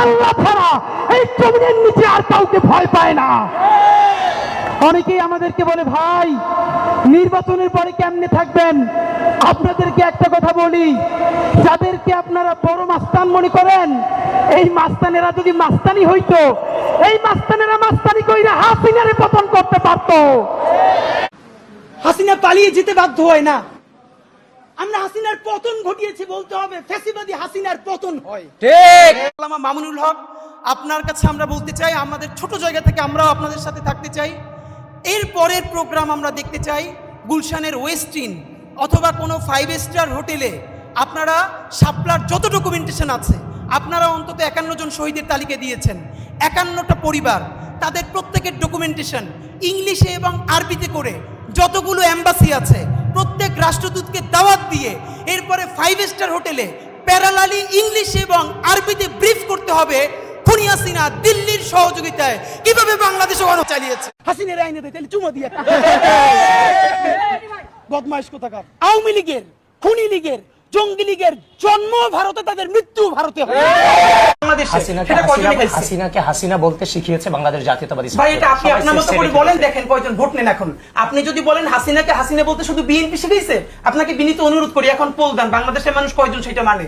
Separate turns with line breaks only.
আল্লাহ ছাড়া এই জমিনের নিচে আর কাউকে ভয় পায় না। অনেকেই আমাদেরকে বলে, ভাই নির্বাচনের পরে কেমনে থাকবেন? আপনাদেরকে একটা কথা বলি, যাদেরকে আপনারা বড় মাস্তান মনে করেন, এই মাস্তানেরা যদি মাস্তানি হইতো, এই মাস্তানেরা মাস্তানি কইরা হাসিনারে পতন করতে পারতো।
হাসিনা পালিয়ে যেতে বাধ্য হয় না, আমরা হাসিনার পতন ঘটিয়েছি বলতে হবে। ফ্যাসিবাদী হাসিনার পতন হয়।
ঠিক।
আল্লামা মামুনুল হক, আপনার কাছে আমরা বলতে চাই, আমাদের ছোট জায়গা থেকে আমরাও আপনাদের সাথে থাকতে চাই। এর পরের প্রোগ্রাম আমরা দেখতে চাই গুলশানের ওয়েস্টিন অথবা কোনো 5 স্টার হোটেলে আপনারা শাপলার যত ডকুমেন্টেশন আছে, আপনারা অন্তত 51 জন শহীদের তালিকা দিয়েছেন, 51টা পরিবার, তাদের প্রত্যেকের ডকুমেন্টেশন ইংলিশে এবং আরবিতে করে যতগুলো এম্বাসি আছে প্রত্যেক রাষ্ট্রদূতকে দাওয়াত দিয়ে এরপরে 5 স্টার হোটেলে প্যারালালি ইংলিশে এবং আরবিতে ব্রিফ করতে হবে খুনি হাসিনা দিল্লির সহযোগিতায় কিভাবে বাংলাদেশে গণ চালিয়েছে। হাসিনার আইনে দেয় তাহলে চুমো দিয়ে বদমাইশ কোথাকার। আওয়ামী লীগের, খুনি লীগের, জঙ্গি লীগের জন্ম ভারতে, তাদের মৃত্যু ভারতে হয়।
হাসিনাকে হাসিনা বলতে শিখিয়েছে বাংলাদেশ জাতীয়তাবাদী।
ভাই এটা আপনি আপনার মতো করে বলেন, দেখেন কয়জন ভোট নেন এখন। আপনি যদি বলেন হাসিনাকে হাসিনা বলতে শুধু বিএনপি শিখিয়েছে, আপনাকে বিনীত অনুরোধ করি এখন পোল দেন, বাংলাদেশের মানুষ কয়জন সেটা মানে।